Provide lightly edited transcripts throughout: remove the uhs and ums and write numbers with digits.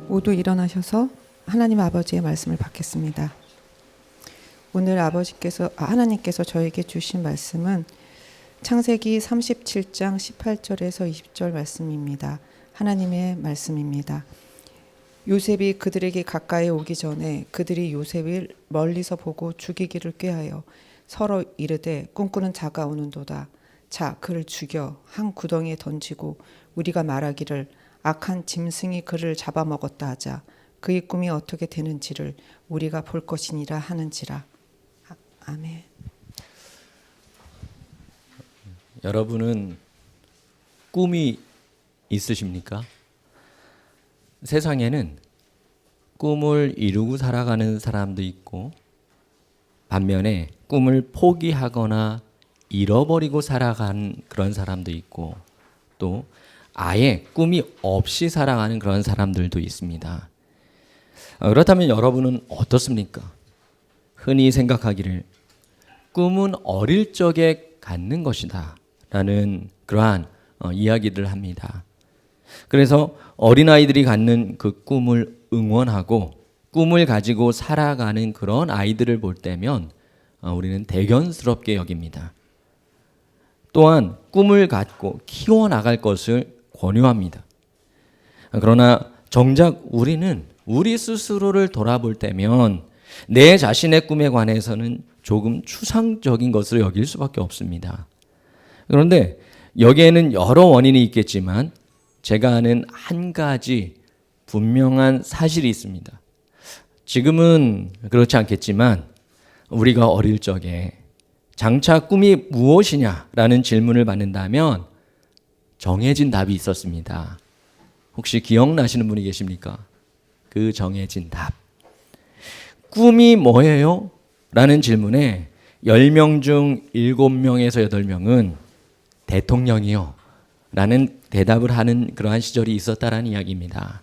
모두 일어나셔서 하나님 아버지의 말씀을 받겠습니다. 오늘 하나님께서 저에게 주신 말씀은 창세기 37장 18절에서 20절 말씀입니다. 하나님의 말씀입니다. 요셉이 그들에게 가까이 오기 전에 그들이 요셉을 멀리서 보고 죽이기를 꾀하여 서로 이르되 꿈꾸는 자가 오는도다. 자, 그를 죽여 한 구덩이에 던지고 우리가 말하기를 악한 짐승이 그를 잡아먹었다 하자. 그의 꿈이 어떻게 되는지를 우리가 볼 것이니라 하는지라. 아멘. 여러분은 꿈이 있으십니까? 세상에는 꿈을 이루고 살아가는 사람도 있고, 반면에 꿈을 포기하거나 잃어버리고 살아가는 그런 사람도 있고, 또 아예 꿈이 없이 살아가는 그런 사람들도 있습니다. 그렇다면 여러분은 어떻습니까? 흔히 생각하기를 꿈은 어릴 적에 갖는 것이다 라는 그러한 이야기를 합니다. 그래서 어린아이들이 갖는 그 꿈을 응원하고 꿈을 가지고 살아가는 그런 아이들을 볼 때면 우리는 대견스럽게 여깁니다. 또한 꿈을 갖고 키워나갈 것을 권유합니다. 그러나 정작 우리는 우리 스스로를 돌아볼 때면 내 자신의 꿈에 관해서는 조금 추상적인 것으로 여길 수밖에 없습니다. 그런데 여기에는 여러 원인이 있겠지만 제가 아는 한 가지 분명한 사실이 있습니다. 지금은 그렇지 않겠지만 우리가 어릴 적에 장차 꿈이 무엇이냐라는 질문을 받는다면 정해진 답이 있었습니다. 혹시 기억나시는 분이 계십니까? 그 정해진 답. 꿈이 뭐예요? 라는 질문에 10명 중 7명에서 8명은 대통령이요 라는 대답을 하는 그러한 시절이 있었다라는 이야기입니다.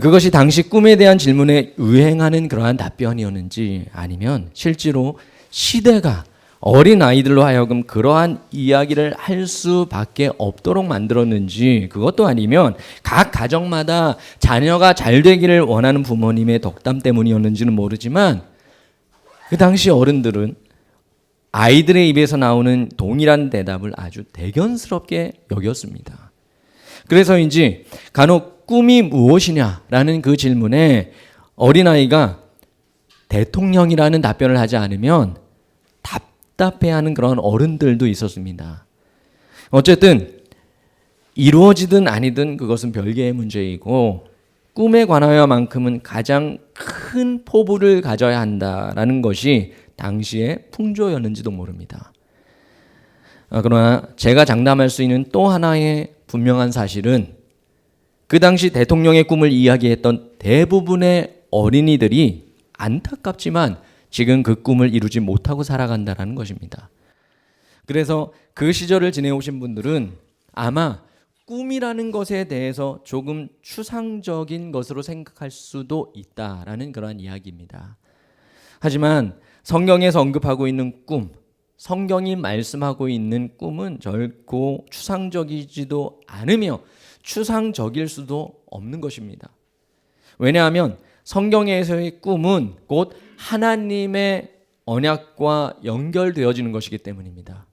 그것이 당시 꿈에 대한 질문에 유행하는 그러한 답변이었는지, 아니면 실제로 시대가 어린 아이들로 하여금 그러한 이야기를 할 수밖에 없도록 만들었는지, 그것도 아니면 각 가정마다 자녀가 잘 되기를 원하는 부모님의 덕담 때문이었는지는 모르지만 그 당시 어른들은 아이들의 입에서 나오는 동일한 대답을 아주 대견스럽게 여겼습니다. 그래서인지 간혹 꿈이 무엇이냐라는 그 질문에 어린아이가 대통령이라는 답변을 하지 않으면 답답해하는 그런 어른들도 있었습니다. 어쨌든 이루어지든 아니든 그것은 별개의 문제이고, 꿈에 관하여만큼은 가장 큰 포부를 가져야 한다라는 것이 당시의 풍조였는지도 모릅니다. 그러나 제가 장담할 수 있는 또 하나의 분명한 사실은 그 당시 대통령의 꿈을 이야기했던 대부분의 어린이들이 안타깝지만 지금 그 꿈을 이루지 못하고 살아간다는 것입니다. 그래서 그 시절을 지내오신 분들은 아마 꿈이라는 것에 대해서 조금 추상적인 것으로 생각할 수도 있다라는 그러한 이야기입니다. 하지만 성경에서 언급하고 있는 꿈, 성경이 말씀하고 있는 꿈은 결코 추상적이지도 않으며 추상적일 수도 없는 것입니다. 왜냐하면 성경에서의 꿈은 곧 하나님의 언약과 연결되어지는 것이기 때문입니다.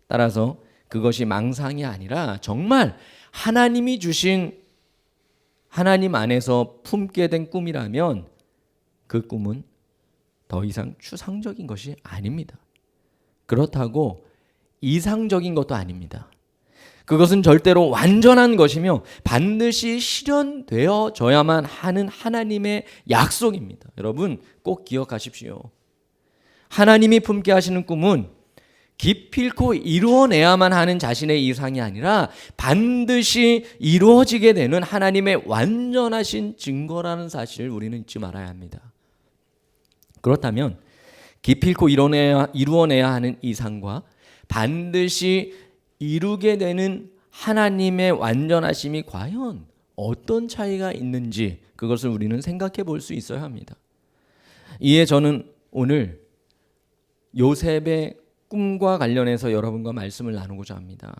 따라서 그것이 망상이 아니라 정말 하나님이 주신, 하나님 안에서 품게 된 꿈이라면 그 꿈은 더 이상 추상적인 것이 아닙니다. 그렇다고 이상적인 것도 아닙니다. 그것은 절대로 완전한 것이며 반드시 실현되어져야만 하는 하나님의 약속입니다. 여러분 꼭 기억하십시오. 하나님이 품게 하시는 꿈은 기필코 이루어내야만 하는 자신의 이상이 아니라 반드시 이루어지게 되는 하나님의 완전하신 증거라는 사실을 우리는 잊지 말아야 합니다. 그렇다면 기필코 이루어내야 하는 이상과 반드시 이루게 되는 하나님의 완전하심이 과연 어떤 차이가 있는지 그것을 우리는 생각해 볼 수 있어야 합니다. 이에 저는 오늘 요셉의 꿈과 관련해서 여러분과 말씀을 나누고자 합니다.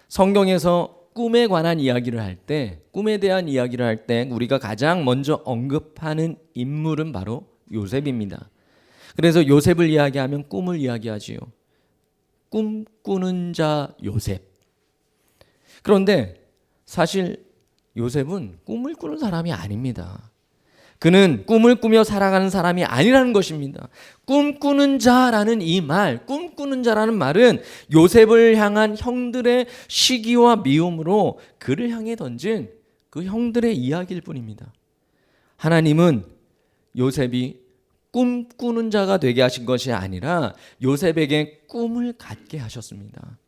성경에서 꿈에 관한 이야기를 할 때, 꿈에 대한 이야기를 할 때 우리가 가장 먼저 언급하는 인물은 바로 요셉입니다. 그래서 요셉을 이야기하면 꿈을 이야기하지요. 꿈꾸는 자 요셉. 그런데 사실 요셉은 꿈을 꾸는 사람이 아닙니다. 그는 꿈을 꾸며 살아가는 사람이 아니라는 것입니다. 꿈꾸는 자라는 이 말, 꿈꾸는 자라는 말은 요셉을 향한 형들의 시기와 미움으로 그를 향해 던진 그 형들의 이야기일 뿐입니다. 하나님은 요셉이 꿈꾸는 자가 되게 하신 것이 아니라 요셉에게 꿈을 갖게 하셨습니다.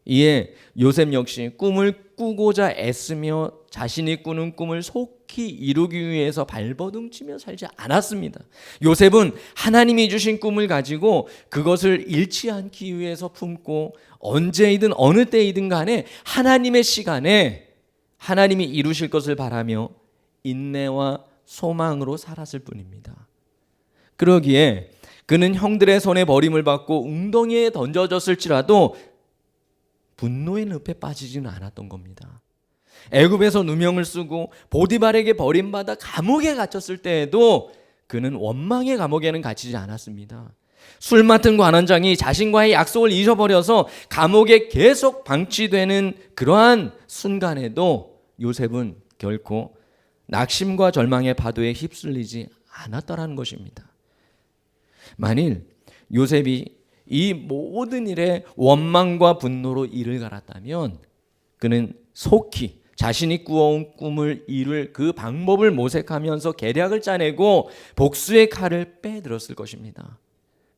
이에 요셉 역시 꿈을 꾸고자 애쓰며 자신이 꾸는 꿈을 속히 이루기 위해서 발버둥치며 살지 않았습니다. 요셉은 하나님이 주신 꿈을 가지고 그것을 잃지 않기 위해서 품고 언제이든 어느 때이든 간에 하나님의 시간에 하나님이 이루실 것을 바라며 인내와 소망으로 살았을 뿐입니다. 그러기에 그는 형들의 손에 버림을 받고 웅덩이에 던져졌을지라도 분노의 늪에 빠지지는 않았던 겁니다. 애굽에서 누명을 쓰고 보디발에게 버림받아 감옥에 갇혔을 때에도 그는 원망의 감옥에는 갇히지 않았습니다. 술 맡은 관원장이 자신과의 약속을 잊어버려서 감옥에 계속 방치되는 그러한 순간에도 요셉은 결코 낙심과 절망의 파도에 휩쓸리지 않았다라는 것입니다. 만일 요셉이 이 모든 일에 원망과 분노로 이를 갈았다면 그는 속히 자신이 꾸어온 꿈을 이룰 그 방법을 모색하면서 계략을 짜내고 복수의 칼을 빼들었을 것입니다.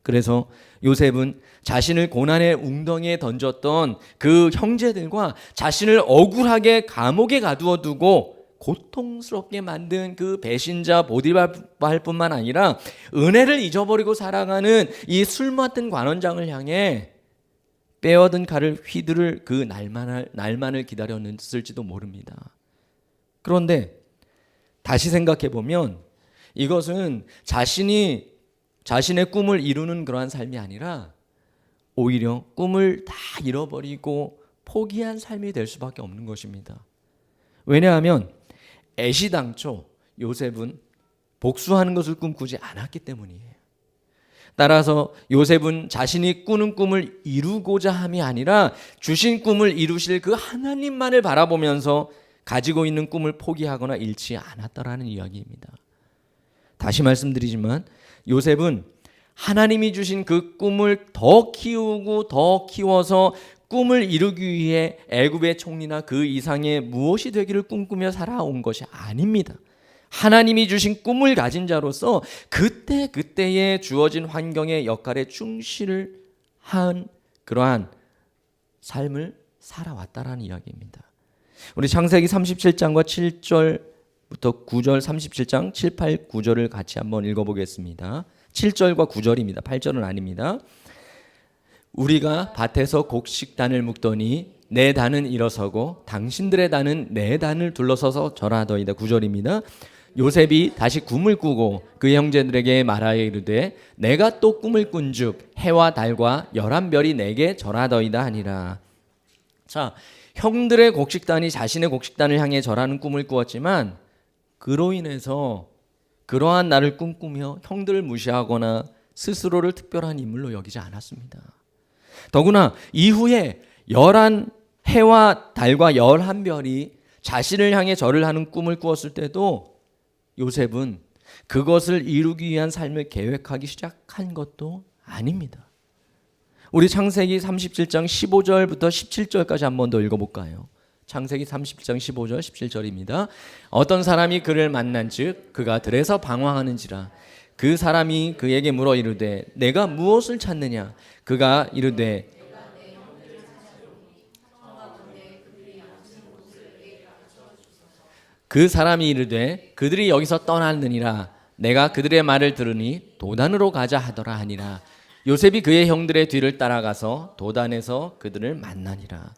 그래서 요셉은 자신을 고난의 웅덩이에 던졌던 그 형제들과 자신을 억울하게 감옥에 가두어 두고 고통스럽게 만든 그 배신자 보디발뿐만 아니라 은혜를 잊어버리고 살아가는 이 술 맡은 관원장을 향해 빼어든 칼을 휘두를 그 날만을 기다렸을지도 모릅니다. 그런데 다시 생각해 보면 이것은 자신의 꿈을 이루는 그러한 삶이 아니라 오히려 꿈을 다 잃어버리고 포기한 삶이 될 수밖에 없는 것입니다. 왜냐하면 애시당초 요셉은 복수하는 것을 꿈꾸지 않았기 때문이에요. 따라서 요셉은 자신이 꾸는 꿈을 이루고자 함이 아니라 주신 꿈을 이루실 그 하나님만을 바라보면서 가지고 있는 꿈을 포기하거나 잃지 않았다라는 이야기입니다. 다시 말씀드리지만 요셉은 하나님이 주신 그 꿈을 더 키우고 더 키워서 꿈을 이루기 위해 애굽의 총리나 그 이상의 무엇이 되기를 꿈꾸며 살아온 것이 아닙니다. 하나님이 주신 꿈을 가진 자로서 그때그때에 주어진 환경의 역할에 충실을 한 그러한 삶을 살아왔다라는 이야기입니다. 우리 창세기 37장과 7절부터 9절, 37장 7, 8, 9절을 같이 한번 읽어보겠습니다. 7절과 9절입니다. 8절은 아닙니다. 우리가 밭에서 곡식단을 묶더니 내 단은 일어서고 당신들의 단은 내 단을 둘러서서 절하더이다. 9절입니다. 요셉이 다시 꿈을 꾸고 그 형제들에게 말하여 이르되 내가 또 꿈을 꾼즉 해와 달과 11별이 내게 절하더이다 하니라. 자, 형들의 곡식단이 자신의 곡식단을 향해 절하는 꿈을 꾸었지만 그로 인해서 그러한 날을 꿈꾸며 형들을 무시하거나 스스로를 특별한 인물로 여기지 않았습니다. 더구나 이후에 11 해와 달과 11별이 자신을 향해 절을 하는 꿈을 꾸었을 때도 요셉은 그것을 이루기 위한 삶을 계획하기 시작한 것도 아닙니다. 우리 창세기 37장 15절부터 17절까지 한 번 더 읽어볼까요? 창세기 37장 15절 17절입니다. 어떤 사람이 그를 만난즉 그가 들에서 방황하는지라 그 사람이 그에게 물어 이르되 내가 무엇을 찾느냐 그가 이르되 그 사람이 이르되 그들이 여기서 떠났느니라 내가 그들의 말을 들으니 도단으로 가자 하더라 하니라. 요셉이 그의 형들의 뒤를 따라가서 도단에서 그들을 만나니라.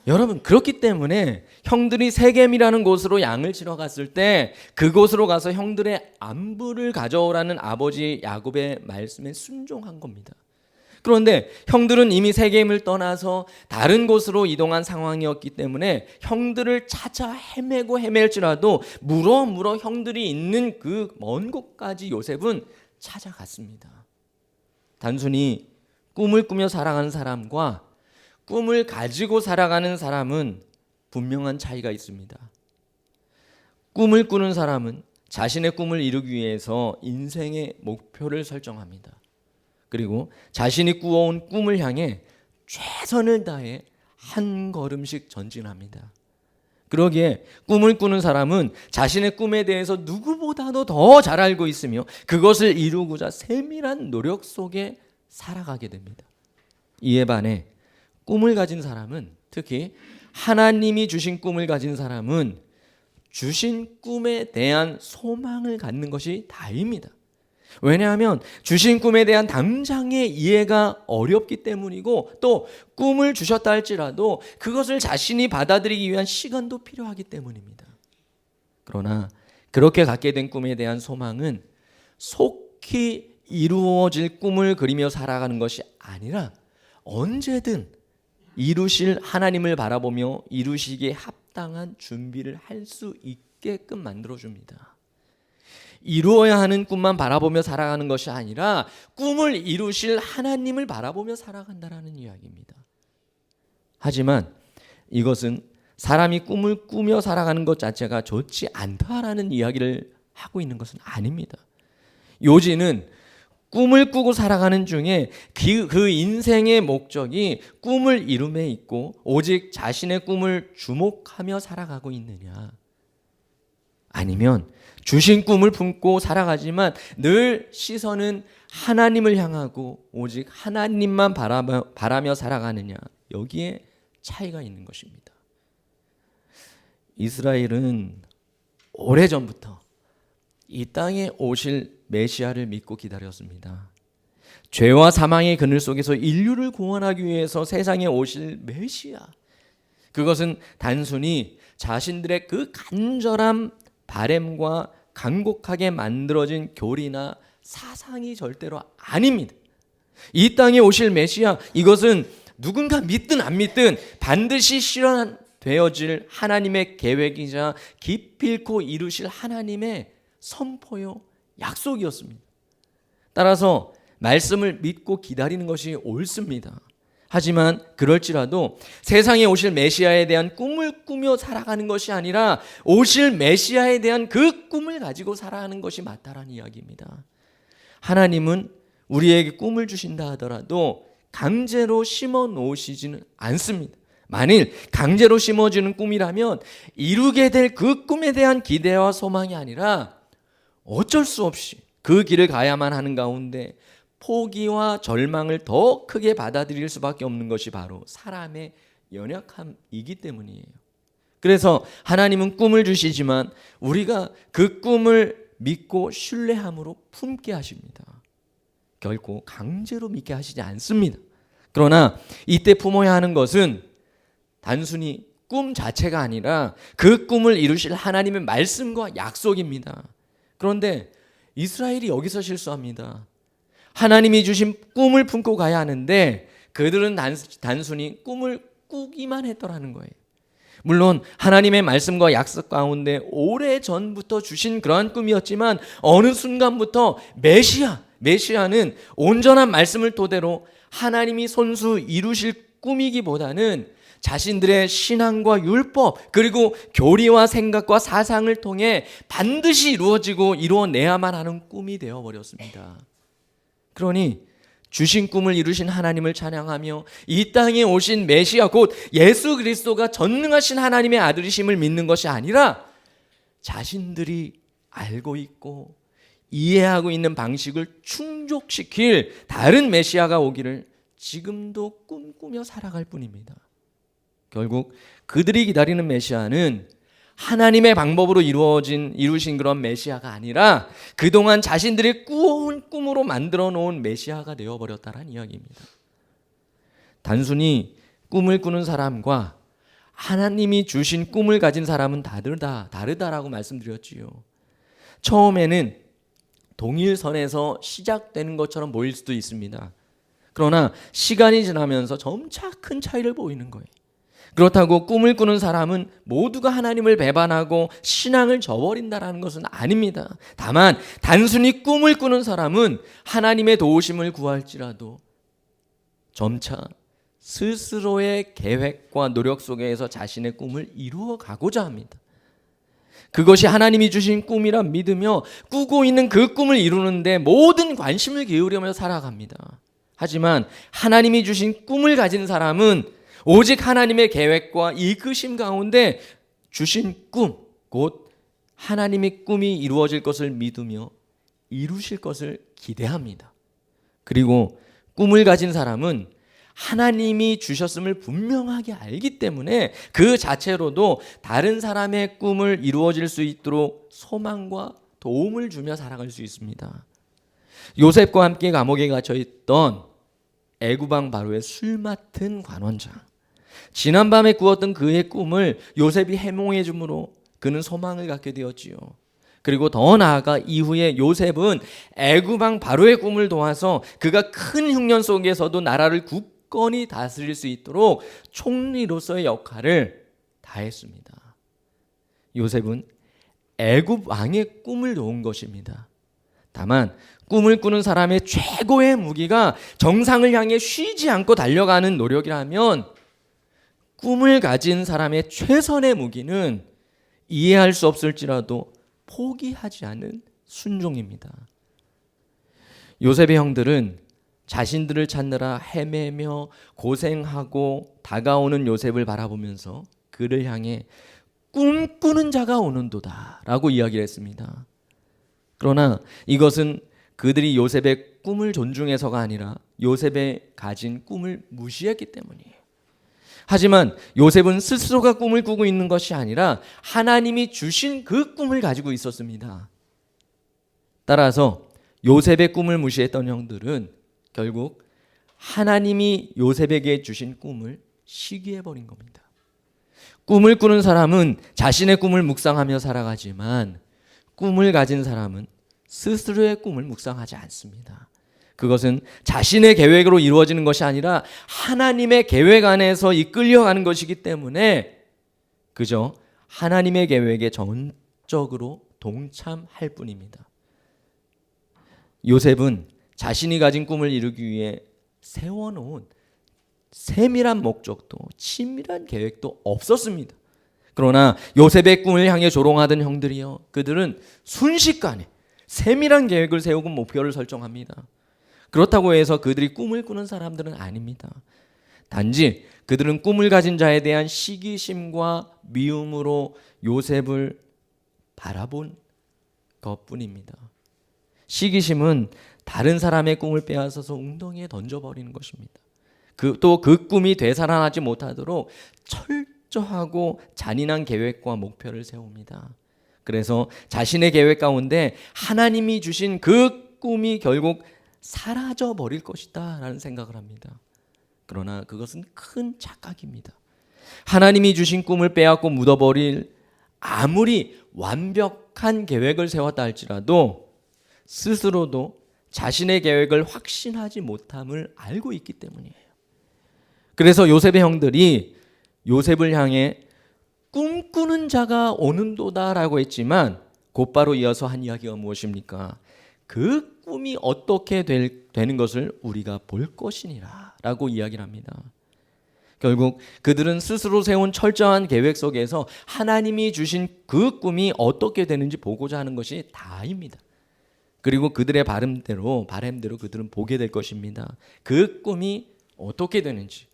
여러분, 그렇기 때문에 형들이 세겜이라는 곳으로 양을 치러 갔을 때 그곳으로 가서 형들의 안부를 가져오라는 아버지 야곱의 말씀에 순종한 겁니다. 그런데 형들은 이미 세겜을 떠나서 다른 곳으로 이동한 상황이었기 때문에 형들을 찾아 헤매고 헤맬지라도 물어 형들이 있는 그 먼 곳까지 요셉은 찾아갔습니다. 단순히 꿈을 꾸며 살아가는 사람과 꿈을 가지고 살아가는 사람은 분명한 차이가 있습니다. 꿈을 꾸는 사람은 자신의 꿈을 이루기 위해서 인생의 목표를 설정합니다. 그리고 자신이 꾸어온 꿈을 향해 최선을 다해 한 걸음씩 전진합니다. 그러기에 꿈을 꾸는 사람은 자신의 꿈에 대해서 누구보다도 더 잘 알고 있으며 그것을 이루고자 세밀한 노력 속에 살아가게 됩니다. 이에 반해 꿈을 가진 사람은, 특히 하나님이 주신 꿈을 가진 사람은 주신 꿈에 대한 소망을 갖는 것이 다입니다. 왜냐하면 주신 꿈에 대한 당장의 이해가 어렵기 때문이고, 또 꿈을 주셨다 할지라도 그것을 자신이 받아들이기 위한 시간도 필요하기 때문입니다. 그러나 그렇게 갖게 된 꿈에 대한 소망은 속히 이루어질 꿈을 그리며 살아가는 것이 아니라 언제든 이루실 하나님을 바라보며 이루시기에 합당한 준비를 할 수 있게끔 만들어줍니다. 이루어야 하는 꿈만 바라보며 살아가는 것이 아니라 꿈을 이루실 하나님을 바라보며 살아간다라는 이야기입니다. 하지만 이것은 사람이 꿈을 꾸며 살아가는 것 자체가 좋지 않다라는 이야기를 하고 있는 것은 아닙니다. 요지는 꿈을 꾸고 살아가는 중에 그 인생의 목적이 꿈을 이룸에 있고 오직 자신의 꿈을 주목하며 살아가고 있느냐, 아니면 주신 꿈을 품고 살아가지만 늘 시선은 하나님을 향하고 오직 하나님만 바라며 살아가느냐, 여기에 차이가 있는 것입니다. 이스라엘은 오래전부터 이 땅에 오실 메시아를 믿고 기다렸습니다. 죄와 사망의 그늘 속에서 인류를 구원하기 위해서 세상에 오실 메시아, 그것은 단순히 자신들의 그 간절한 바램과 간곡하게 만들어진 교리나 사상이 절대로 아닙니다. 이 땅에 오실 메시아, 이것은 누군가 믿든 안 믿든 반드시 실현되어질 하나님의 계획이자 기필코 이루실 하나님의 선포요 약속이었습니다. 따라서 말씀을 믿고 기다리는 것이 옳습니다. 하지만 그럴지라도 세상에 오실 메시아에 대한 꿈을 꾸며 살아가는 것이 아니라 오실 메시아에 대한 그 꿈을 가지고 살아가는 것이 맞다라는 이야기입니다. 하나님은 우리에게 꿈을 주신다 하더라도 강제로 심어 놓으시지는 않습니다. 만일 강제로 심어주는 꿈이라면 이루게 될 그 꿈에 대한 기대와 소망이 아니라 어쩔 수 없이 그 길을 가야만 하는 가운데 포기와 절망을 더 크게 받아들일 수밖에 없는 것이 바로 사람의 연약함이기 때문이에요. 그래서 하나님은 꿈을 주시지만 우리가 그 꿈을 믿고 신뢰함으로 품게 하십니다. 결코 강제로 믿게 하시지 않습니다. 그러나 이때 품어야 하는 것은 단순히 꿈 자체가 아니라 그 꿈을 이루실 하나님의 말씀과 약속입니다. 그런데 이스라엘이 여기서 실수합니다. 하나님이 주신 꿈을 품고 가야 하는데 그들은 단순히 꿈을 꾸기만 했더라는 거예요. 물론 하나님의 말씀과 약속 가운데 오래전부터 주신 그러한 꿈이었지만 어느 순간부터 메시아는 온전한 말씀을 토대로 하나님이 손수 이루실 꿈이기보다는 자신들의 신앙과 율법 그리고 교리와 생각과 사상을 통해 반드시 이루어지고 이루어내야만 하는 꿈이 되어버렸습니다. 그러니 주신 꿈을 이루신 하나님을 찬양하며 이 땅에 오신 메시아 곧 예수 그리스도가 전능하신 하나님의 아들이심을 믿는 것이 아니라 자신들이 알고 있고 이해하고 있는 방식을 충족시킬 다른 메시아가 오기를 지금도 꿈꾸며 살아갈 뿐입니다. 결국 그들이 기다리는 메시아는 하나님의 방법으로 이루신 그런 메시아가 아니라 그동안 자신들이 꾸어온 꿈으로 만들어 놓은 메시아가 되어버렸다는 이야기입니다. 단순히 꿈을 꾸는 사람과 하나님이 주신 꿈을 가진 사람은 다르다라고 말씀드렸지요. 처음에는 동일선에서 시작되는 것처럼 보일 수도 있습니다. 그러나 시간이 지나면서 점차 큰 차이를 보이는 거예요. 그렇다고 꿈을 꾸는 사람은 모두가 하나님을 배반하고 신앙을 저버린다라는 것은 아닙니다. 다만 단순히 꿈을 꾸는 사람은 하나님의 도우심을 구할지라도 점차 스스로의 계획과 노력 속에서 자신의 꿈을 이루어 가고자 합니다. 그것이 하나님이 주신 꿈이라 믿으며 꾸고 있는 그 꿈을 이루는데 모든 관심을 기울이며 살아갑니다. 하지만 하나님이 주신 꿈을 가진 사람은 오직 하나님의 계획과 이끄심 가운데 주신 꿈, 곧 하나님의 꿈이 이루어질 것을 믿으며 이루실 것을 기대합니다. 그리고 꿈을 가진 사람은 하나님이 주셨음을 분명하게 알기 때문에 그 자체로도 다른 사람의 꿈을 이루어질 수 있도록 소망과 도움을 주며 살아갈 수 있습니다. 요셉과 함께 감옥에 갇혀 있던 애굽왕 바로의 술 맡은 관원장, 지난밤에 꾸었던 그의 꿈을 요셉이 해몽해 주므로 그는 소망을 갖게 되었지요. 그리고 더 나아가 이후에 요셉은 애굽왕 바로의 꿈을 도와서 그가 큰 흉년 속에서도 나라를 굳건히 다스릴 수 있도록 총리로서의 역할을 다했습니다. 요셉은 애굽 왕의 꿈을 놓은 것입니다. 다만 꿈을 꾸는 사람의 최고의 무기가 정상을 향해 쉬지 않고 달려가는 노력이라면, 꿈을 가진 사람의 최선의 무기는 이해할 수 없을지라도 포기하지 않은 순종입니다. 요셉의 형들은 자신들을 찾느라 헤매며 고생하고 다가오는 요셉을 바라보면서 그를 향해 꿈꾸는 자가 오는도다 라고 이야기를 했습니다. 그러나 이것은 그들이 요셉의 꿈을 존중해서가 아니라 요셉의 가진 꿈을 무시했기 때문이에요. 하지만 요셉은 스스로가 꿈을 꾸고 있는 것이 아니라 하나님이 주신 그 꿈을 가지고 있었습니다. 따라서 요셉의 꿈을 무시했던 형들은 결국 하나님이 요셉에게 주신 꿈을 시기해버린 겁니다. 꿈을 꾸는 사람은 자신의 꿈을 묵상하며 살아가지만 꿈을 가진 사람은 스스로의 꿈을 묵상하지 않습니다. 그것은 자신의 계획으로 이루어지는 것이 아니라 하나님의 계획 안에서 이끌려가는 것이기 때문에 그저 하나님의 계획에 전적으로 동참할 뿐입니다. 요셉은 자신이 가진 꿈을 이루기 위해 세워놓은 세밀한 목적도 친밀한 계획도 없었습니다. 그러나 요셉의 꿈을 향해 조롱하던 형들이요, 그들은 순식간에 세밀한 계획을 세우고 목표를 설정합니다. 그렇다고 해서 그들이 꿈을 꾸는 사람들은 아닙니다. 단지 그들은 꿈을 가진 자에 대한 시기심과 미움으로 요셉을 바라본 것뿐입니다. 시기심은 다른 사람의 꿈을 빼앗아서 웅덩이에 던져버리는 것입니다. 또 그 꿈이 되살아나지 못하도록 철저하고 잔인한 계획과 목표를 세웁니다. 그래서 자신의 계획 가운데 하나님이 주신 그 꿈이 결국 사라져 버릴 것이다 라는 생각을 합니다. 그러나 그것은 큰 착각입니다. 하나님이 주신 꿈을 빼앗고 묻어버릴 아무리 완벽한 계획을 세웠다 할지라도 스스로도 자신의 계획을 확신하지 못함을 알고 있기 때문이에요. 그래서 요셉의 형들이 요셉을 향해 꿈꾸는 자가 오는도다 라고 했지만 곧바로 이어서 한 이야기가 무엇입니까? 그 꿈이 어떻게 되는 것을 우리가 볼 것이니라 라고 이야기를 합니다. 결국 그들은 스스로 세운 철저한 계획 속에서 하나님이 주신 그 꿈이 어떻게 되는지 보고자 하는 것이 다입니다. 그리고 그들의 바람대로 그들은 보게 될 것입니다. 그 꿈이 어떻게 되는지.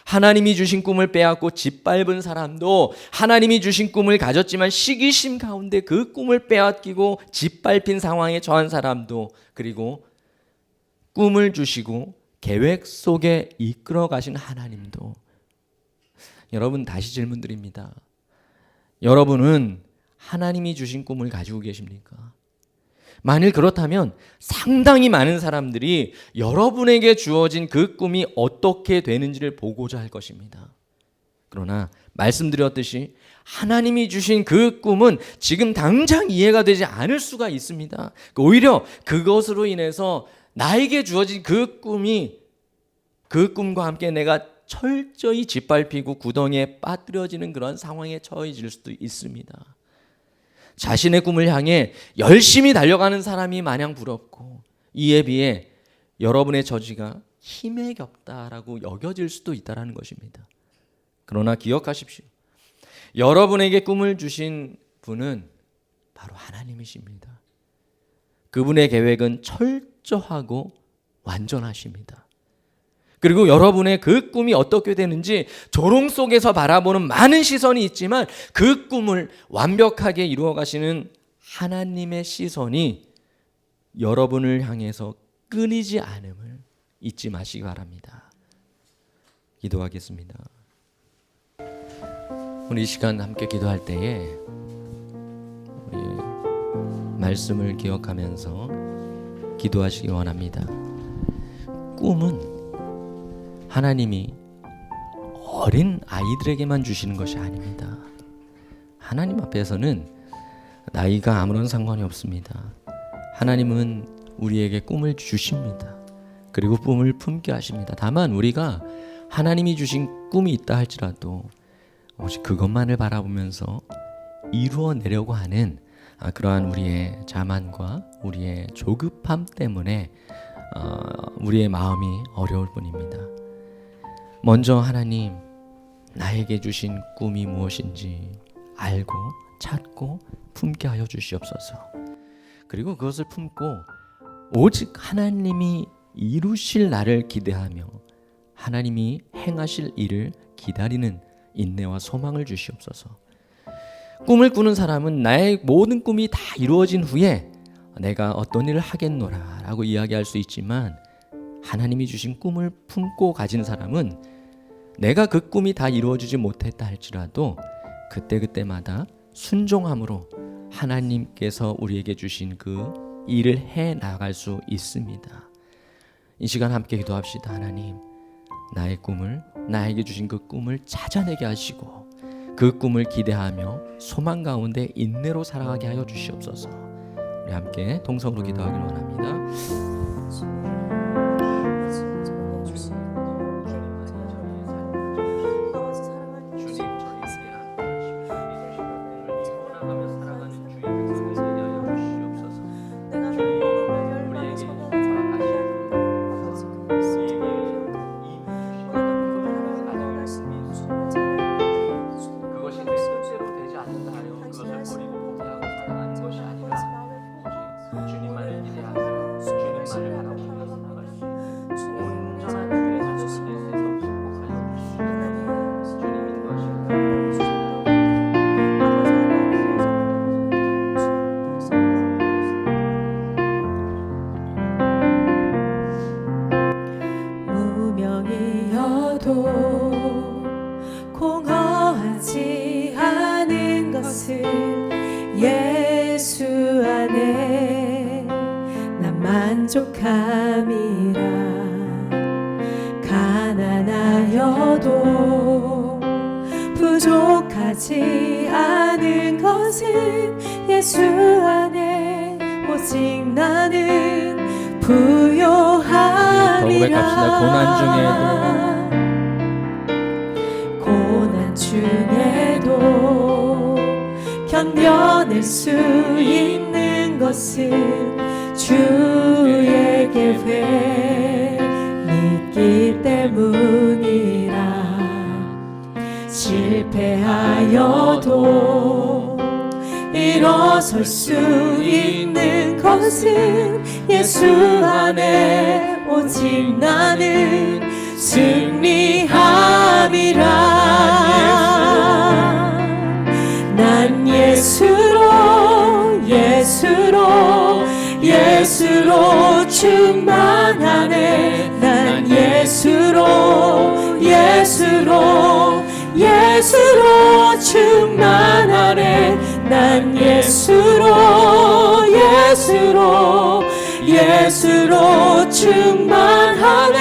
하나님이 주신 꿈을 빼앗고 짓밟은 사람도, 하나님이 주신 꿈을 가졌지만 시기심 가운데 그 꿈을 빼앗기고 짓밟힌 상황에 처한 사람도, 그리고 꿈을 주시고 계획 속에 이끌어 가신 하나님도. 여러분, 다시 질문드립니다. 여러분은 하나님이 주신 꿈을 가지고 계십니까? 만일 그렇다면 상당히 많은 사람들이 여러분에게 주어진 그 꿈이 어떻게 되는지를 보고자 할 것입니다. 그러나 말씀드렸듯이 하나님이 주신 그 꿈은 지금 당장 이해가 되지 않을 수가 있습니다. 오히려 그것으로 인해서 나에게 주어진 그 꿈이 그 꿈과 함께 내가 철저히 짓밟히고 구덩이에 빠뜨려지는 그런 상황에 처해질 수도 있습니다. 자신의 꿈을 향해 열심히 달려가는 사람이 마냥 부럽고 이에 비해 여러분의 저지가 힘에 겹다라고 여겨질 수도 있다는 것입니다. 그러나 기억하십시오. 여러분에게 꿈을 주신 분은 바로 하나님이십니다. 그분의 계획은 철저하고 완전하십니다. 그리고 여러분의 그 꿈이 어떻게 되는지 조롱 속에서 바라보는 많은 시선이 있지만 그 꿈을 완벽하게 이루어 가시는 하나님의 시선이 여러분을 향해서 끊이지 않음을 잊지 마시기 바랍니다. 기도하겠습니다. 우리 이 시간 함께 기도할 때에 우리 말씀을 기억하면서 기도하시기 원합니다. 꿈은 하나님이 어린 아이들에게만 주시는 것이 아닙니다. 하나님 앞에서는 나이가 아무런 상관이 없습니다. 하나님은 우리에게 꿈을 주십니다. 그리고 꿈을 품게 하십니다. 다만 우리가 하나님이 주신 꿈이 있다 할지라도 오직 그것만을 바라보면서 이루어내려고 하는 그러한 우리의 자만과 우리의 조급함 때문에 우리의 마음이 어려울 뿐입니다. 먼저 하나님, 나에게 주신 꿈이 무엇인지 알고 찾고 품게 하여 주시옵소서. 그리고 그것을 품고 오직 하나님이 이루실 날을 기대하며 하나님이 행하실 일을 기다리는 인내와 소망을 주시옵소서. 꿈을 꾸는 사람은 나의 모든 꿈이 다 이루어진 후에 내가 어떤 일을 하겠노라 라고 이야기할 수 있지만, 하나님이 주신 꿈을 품고 가진 사람은 내가 그 꿈이 다 이루어지지 못했다 할지라도 그때그때마다 순종함으로 하나님께서 우리에게 주신 그 일을 해 나갈 수 있습니다. 이 시간 함께 기도합시다. 하나님, 나의 꿈을, 나에게 주신 그 꿈을 찾아내게 하시고 그 꿈을 기대하며 소망 가운데 인내로 살아가게 하여 주시옵소서. 우리 함께 동성으로 기도하길 원합니다. 공허하지 않은 것은 예수 안에 난 만족함이라. 가난하여도 부족하지 않은 것은 예수 안에 오직 나는 부요함이라. 고백합시다. 고난 중에도 견뎌낼 수 있는 것은 주의 계획 믿기 때문이라. 실패하여도 일어설 수 있는 것은 예수 안에 오직 나는 승리함이라. 난 예수로 충만하네. 난 예수로 충만하네. 난 예수로 충만하네.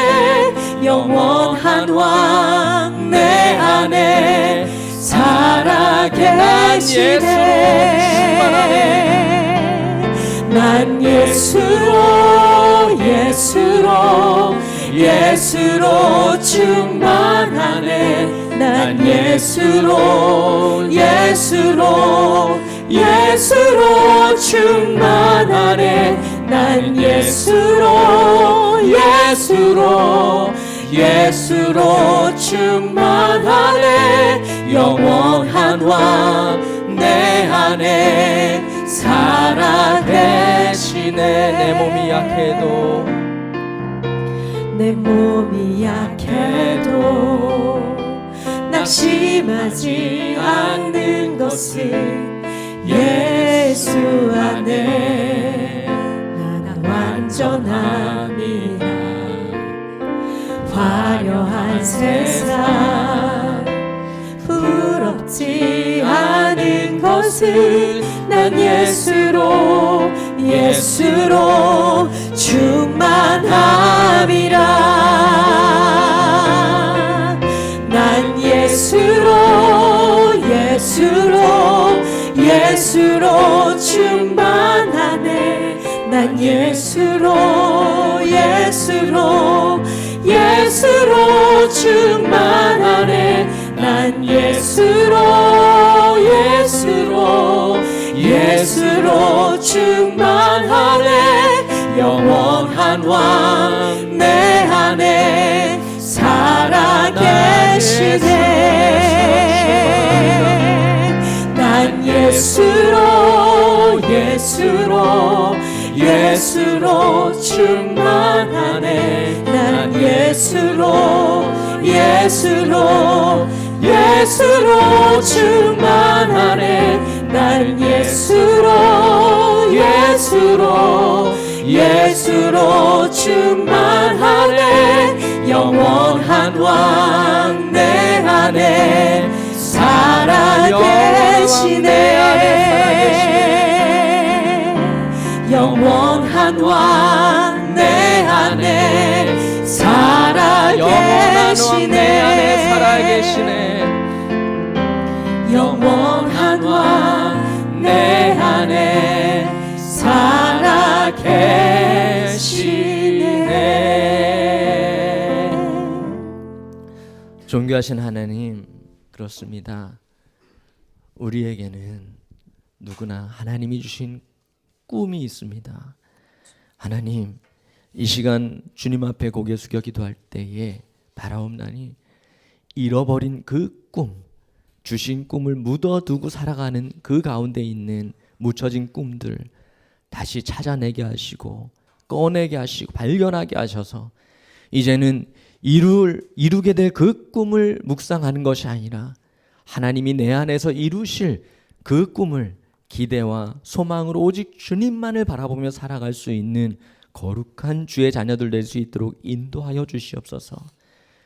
영원한 왕 내 안에 살아계시네. 난 예수로 예수로 충만하네. 난 예수로 충만하네. 난 예수로 충만하네. 영원한 왕 내 안에 살아계시네. 내 몸이 약해도 내 몸이 약해도 낙심하지 않는 것은 예수 안에 난 완전함이라. 화려한 세상 부럽지 않은 것은 난 예수로 충만함이라. 난 예수로 충만하네. 난 예수로 충만하네. 난 예수로 충만하네. 영원한 왕 내 안에 살아계시네. 난 예수로 충만하네. 난 예수로 충만하네. 난 예수로 충만하네. 영원한 왕 내 안에 살아계시네. 영원한 왕 내 안에 살아계시네. 영원한 왕 내 안에 살아계시네. 존귀하신 하나님, 그렇습니다. 우리에게는 누구나 하나님이 주신 꿈이 있습니다. 하나님, 이 시간 주님 앞에 고개 숙여 기도할 때에 바라옵나니 잃어버린 그 꿈, 주신 꿈을 묻어두고 살아가는 그 가운데 있는 묻혀진 꿈들 다시 찾아내게 하시고 꺼내게 하시고 발견하게 하셔서 이제는 이루게 될 그 꿈을 묵상하는 것이 아니라 하나님이 내 안에서 이루실 그 꿈을 기대와 소망으로 오직 주님만을 바라보며 살아갈 수 있는 거룩한 주의 자녀들 될 수 있도록 인도하여 주시옵소서.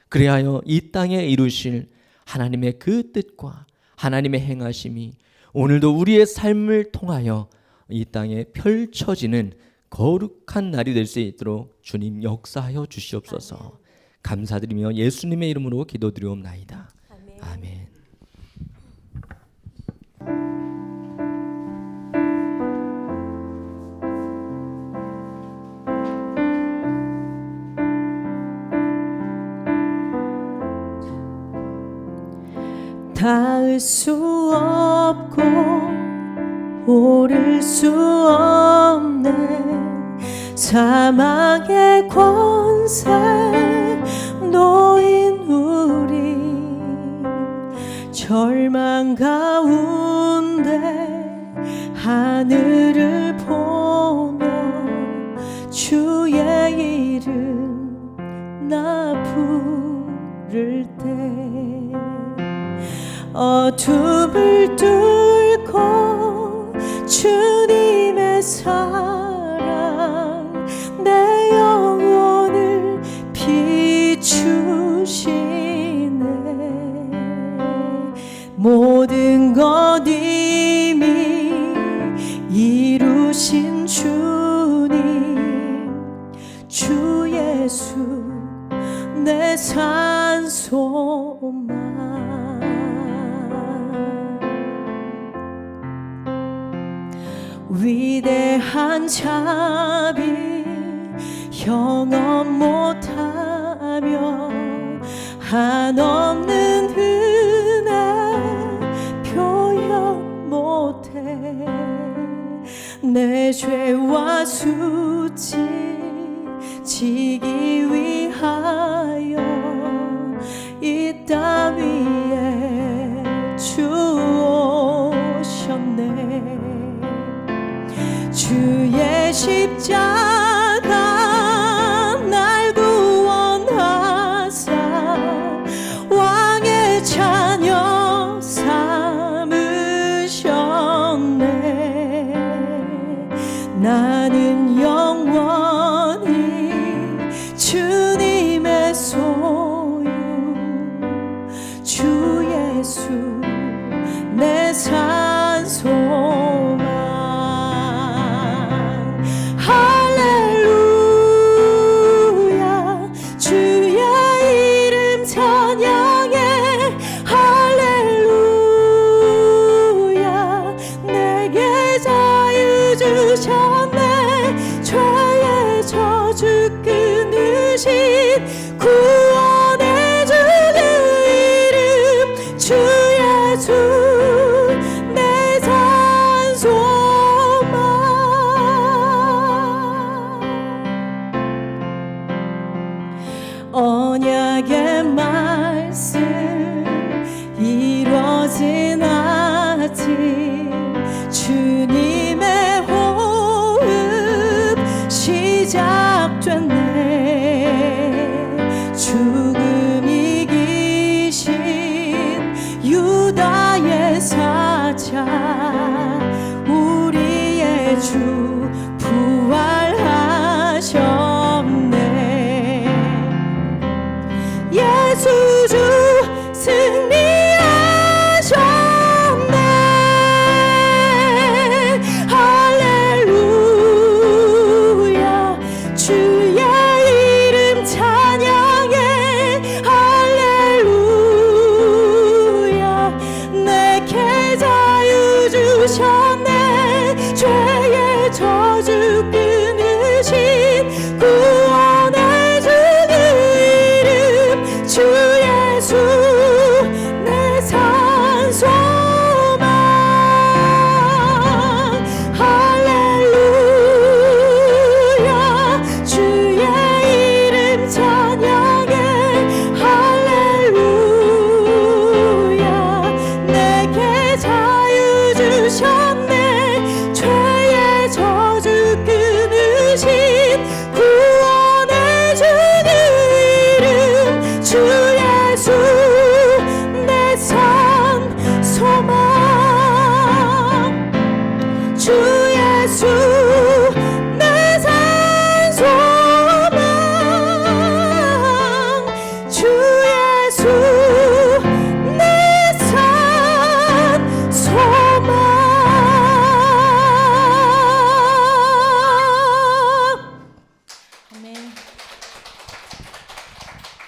그리하여 이 땅에 이루실 하나님의 그 뜻과 하나님의 행하심이 오늘도 우리의 삶을 통하여 이 땅에 펼쳐지는 거룩한 날이 될 수 있도록 주님 역사하여 주시옵소서. 감사드리며 예수님의 이름으로 기도드리옵나이다. 아멘. 닿을 수 없고 오를 수 없네. 사망의 권세 놓인 우리 절망 가운데 하늘을 보며 주의 이름 나 부를 때 어둠을 뚫고 주님의 사랑 내 영혼을 비추시네. 모든 것 이미 이루신 주님 주 예수 내 산소망. 위대한 자비 경험 못한 찬양하며 한없는 은혜 표현 못해 내 죄와 수치 지기 위하여 이 땅 위에 주 오셨네. 주의 십자가 날 구원하사 왕의 자녀 삼으셨네. 나는 영원히 주님의 소유 주 예수 내 산소망. 할렐루야 주의 이름 찬양해. 할렐루야 내게 자유 주셨네. 죄의 저주 끊으신 구원의 주 그 이름 주 예수 내 산소망. 언약의 말씀 이루어진 아직 주님의 호흡 시작됐네. 죽음 이기신 유다의 사자 우리의 주 부활하셨네. 예수 주 승리하셨네. 할렐루야 주의 이름 찬양해. 할렐루야 내게 자유 주셨네. 죄의 저주 끊으신 구원의 주 그 이름 주 예수 내 산소망. 할렐루야 주의 이름 찬양해. 할렐루야 내게